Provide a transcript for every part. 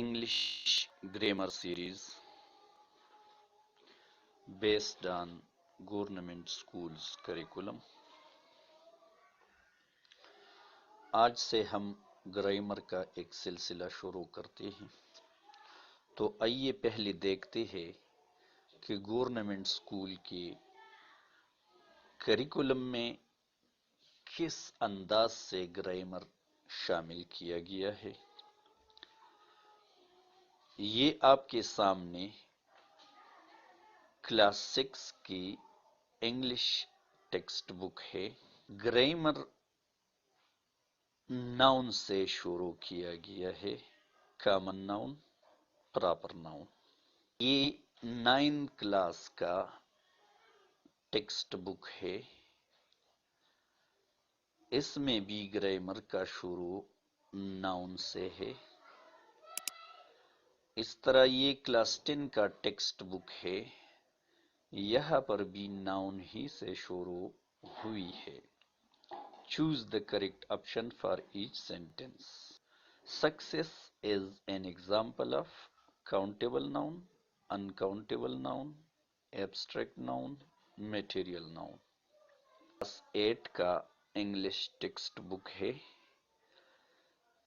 English grammar series based on government schools curriculum. آج سے ہم گرامر کا ایک سلسلہ شروع کرتے ہیں، تو آئیے پہلے دیکھتے ہیں کہ گورنمنٹ اسکول کے کریکولم میں کس انداز سے گرامر شامل کیا گیا ہے۔ یہ آپ کے سامنے کلاس 6 کی انگلش ٹیکسٹ بک ہے۔ گرامر ناؤن سے شروع کیا گیا ہے، کامن ناؤن، پراپر ناؤن۔ یہ 9 کلاس کا ٹیکسٹ بک ہے۔ اس میں بھی گرامر کا شروع ناؤن سے ہے۔ اس طرح یہ کلاس 10 کا ٹیکسٹ بک ہے، یہاں پر بھی ناؤن ہی سے شروع ہوئی ہے۔ Choose the correct option for each sentence. Success is an example of countable noun, uncountable noun, abstract noun, material noun. Class 8 کا انگلش ٹیکسٹ بک ہے۔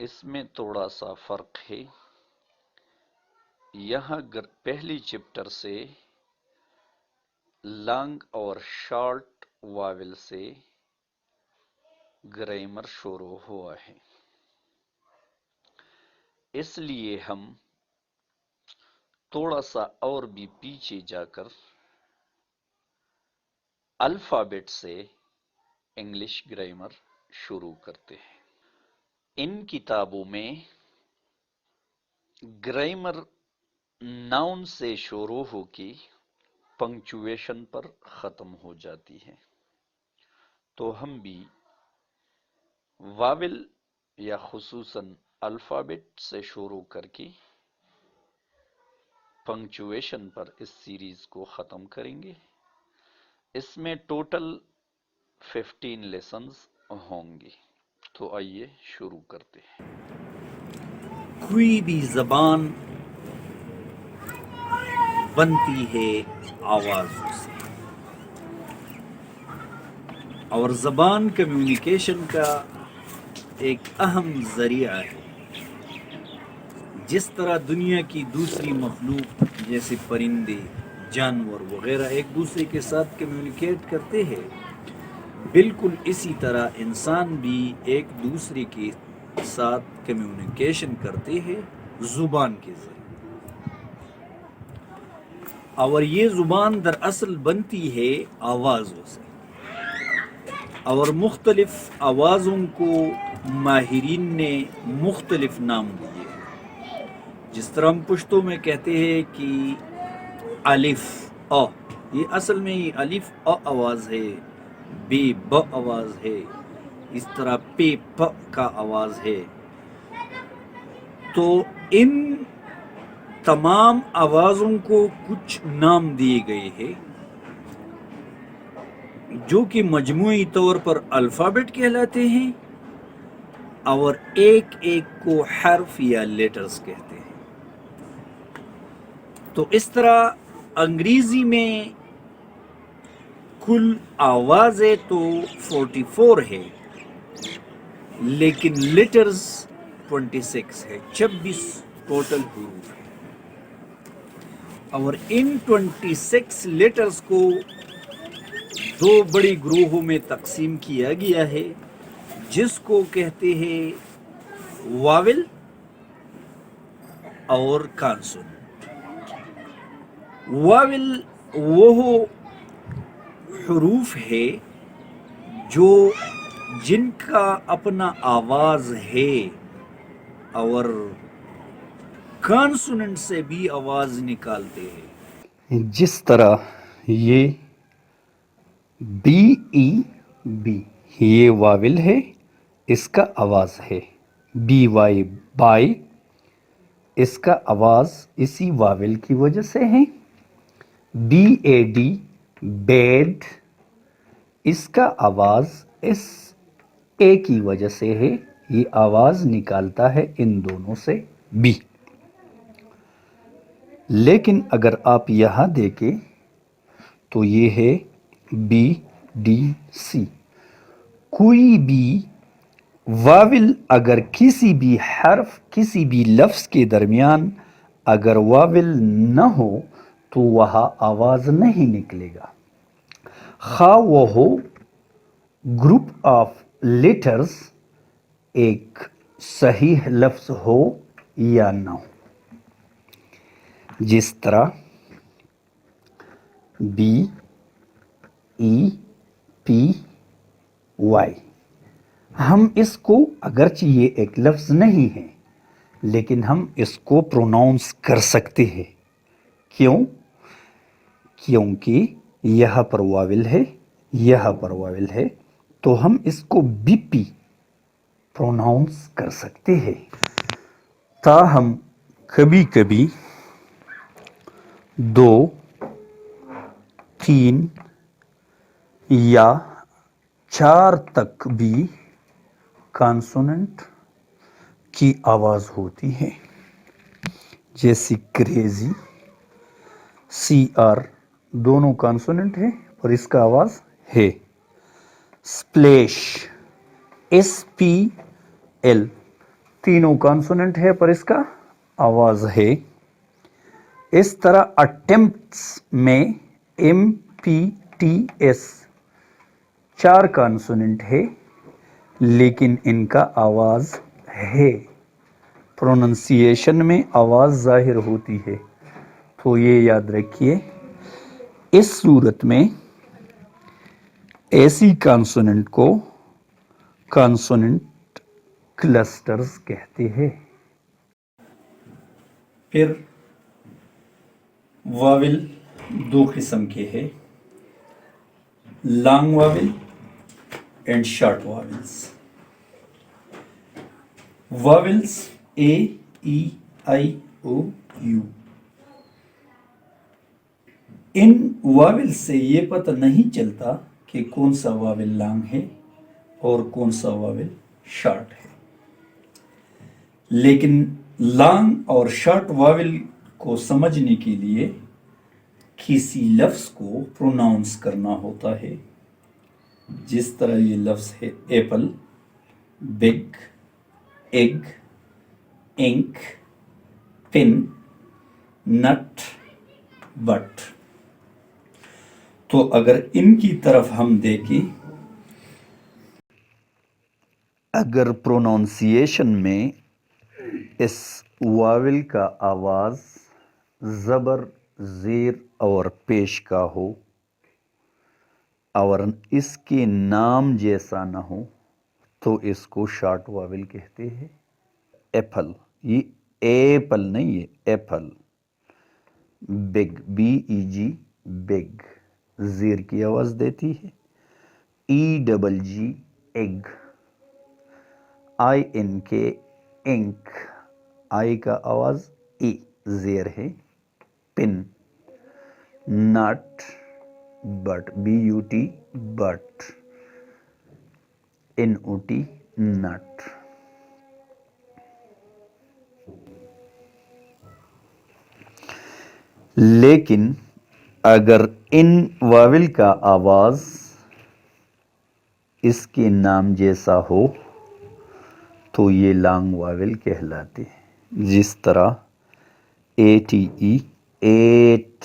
اس میں تھوڑا سا فرق ہے۔ یہاں پہلی چپٹر سے لانگ اور شارٹ واول سے گرامر شروع ہوا ہے، اس لیے ہم تھوڑا سا اور بھی پیچھے جا کر الفابیٹ سے انگلش گرامر شروع کرتے ہیں۔ ان کتابوں میں گرامر ناؤن سے شروع ہو کے پنکچویشن پر ختم ہو جاتی ہے، تو ہم بھی واول یا خصوصاً الفابیٹ سے شروع کر کے پنکچویشن پر اس سیریز کو ختم کریں گے۔ اس میں ٹوٹل 15 لیسنز ہوں گے، تو آئیے شروع کرتے ہیں۔ کوئی بھی زبان بنتی ہے آوازوں سے، اور زبان کمیونیکیشن کا ایک اہم ذریعہ ہے۔ جس طرح دنیا کی دوسری مخلوق جیسے پرندے، جانور وغیرہ ایک دوسرے کے ساتھ کمیونیکیٹ کرتے ہیں، بالکل اسی طرح انسان بھی ایک دوسرے کے ساتھ کمیونیکیشن کرتے ہیں زبان کے ذریعے۔ اور یہ زبان دراصل بنتی ہے آوازوں سے، اور مختلف آوازوں کو ماہرین نے مختلف نام دیے۔ جس طرح ہم پشتو میں کہتے ہیں کہ الف آ، یہ اصل میں یہ الف آ آواز ہے، بے ب آواز ہے، اس طرح پے پ کا آواز ہے۔ تو ان تمام آوازوں کو کچھ نام دیے گئے ہیں، جو کہ مجموعی طور پر الفابیٹ کہلاتے ہیں، اور ایک ایک کو حرف یا لیٹرز کہتے ہیں۔ تو اس طرح انگریزی میں کل آوازیں تو 44 ہے، لیکن لیٹرز 26 ہے، 26 ٹوٹل حروف ہے۔ اور ان 26 لیٹرز کو 2 بڑی گروہوں میں تقسیم کیا گیا ہے، جس کو کہتے ہیں واول اور کانسوننٹ۔ واول وہ حروف ہے جو جن کا اپنا آواز ہے، اور کانسوننٹ سے بھی آواز نکالتے ہیں۔ جس طرح یہ بی ای بی، یہ واول ہے، اس کا آواز ہے۔ بی وائی بائی، اس کا آواز اسی واول کی وجہ سے ہے۔ بی اے ڈی بیڈ، اس کا آواز اس اے کی وجہ سے ہے، یہ آواز نکالتا ہے ان دونوں سے بی۔ لیکن اگر آپ یہاں دیکھیں تو یہ ہے بی ڈی سی. کوئی بھی واول اگر کسی بھی حرف کسی بھی لفظ کے درمیان اگر واول نہ ہو تو وہاں آواز نہیں نکلے گا، خواہ وہ ہو گروپ آف لیٹرز ایک صحیح لفظ ہو یا نہ ہو. جس طرح بی ای پی وائی، ہم اس کو اگرچہ یہ ایک لفظ نہیں ہے لیکن ہم اس کو پروناؤنس کر سکتے ہیں. کیوں؟ کیونکہ یہاں پر واول ہے، یہاں پر واول ہے، تو ہم اس کو بی پی پروناؤنس کر سکتے ہیں. تاہم کبھی کبھی 2 3 یا 4 تک بھی کانسوننٹ کی آواز ہوتی ہے، جیسے کریزی، سی آر دونوں کانسوننٹ ہے اور اس کا آواز ہے. سپلیش، ایس پی ایل تینوں کانسوننٹ ہے پر اس کا آواز ہے. اس طرح اٹیمپٹس میں ایم پی ٹی ایس 4 کانسوننٹ ہے لیکن ان کا آواز ہے. پروننسیشن میں آواز ظاہر ہوتی ہے، تو یہ یاد رکھیے. اس صورت میں ایسی کانسوننٹ کو کانسوننٹ کلسٹرز کہتے ہیں. پھر واول 2 قسم کے ہیں، long vowel and short vowels. Vowels A E I O U, ان واول سے یہ پتہ نہیں چلتا کہ کون سا واول لانگ ہے اور کون سا واول شارٹ ہے، لیکن لانگ اور شارٹ واول کو سمجھنے کے لیے کسی لفظ کو پروناؤنس کرنا ہوتا ہے. جس طرح یہ لفظ ہے apple, big, egg, ink, pin, nut, but. تو اگر ان کی طرف ہم دیکھیں، اگر پروننسیشن میں اس واول کا آواز زبر، زیر اور پیش کا ہو اور اس کے نام جیسا نہ ہو تو اس کو شارٹ واول کہتے ہیں. ایپل، یہ ایپل نہیں ہے، apple. Big, B E G big زیر کی آواز دیتی ہے. E double G egg, I N K ink, I کا آواز ای زیر ہے. Pin, nut, but, B U T but, N O T nut. لیکن اگر ان واول کا آواز اس کے نام جیسا ہو تو یہ لانگ واول کہلاتے ہیں. جس طرح اے ٹی ای ایٹ،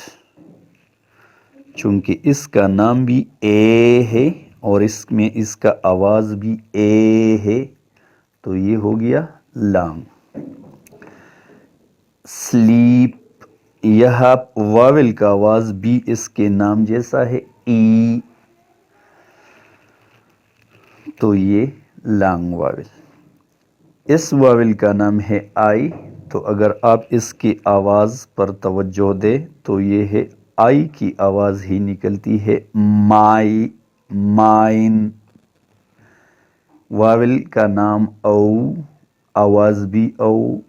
چونکہ اس کا نام بھی اے ہے اور اس میں اس کا آواز بھی اے ہے تو یہ ہو گیا لانگ. سلیپ، یہاں واول کا آواز بھی اس کے نام جیسا ہے ای، تو یہ لانگ واول. اس واول کا نام ہے آئی، تو اگر آپ اس کی آواز پر توجہ دیں تو یہ ہے آئی کی آواز ہی نکلتی ہے مائی، مائن. واول کا نام او، آواز بھی او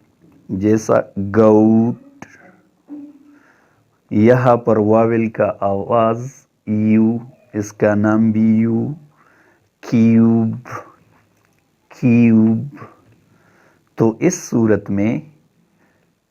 جیسا گوٹ. یہاں پر واول کا آواز یو، اس کا نام بھی یو. Cube, cube. تو اس صورت میں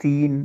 3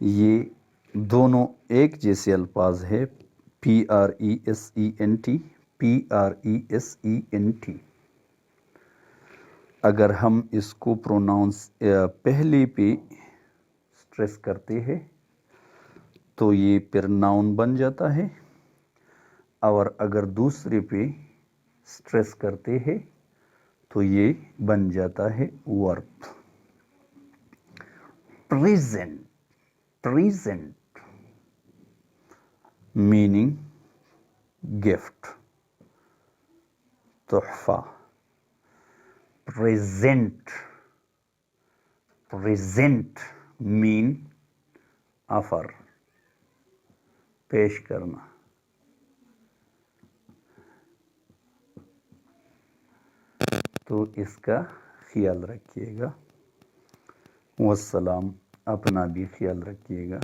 یہ دونوں ایک جیسے الفاظ ہے، PRESENT، PRESENT۔ اگر ہم اس کو پروناؤنس پہلے پہ سٹریس کرتے ہیں تو یہ پھر ناؤن بن جاتا ہے، اور اگر دوسرے پہ سٹریس کرتے ہیں تو یہ بن جاتا ہے ورب۔ پریزنٹ، پریزنٹ میننگ گفٹ، تحفہ۔ پریزنٹ، پریزنٹ مین آفر، پیش کرنا۔ تو اس کا خیال رکھیے گا، والسلام، اپنا بھی خیال رکھیے گا۔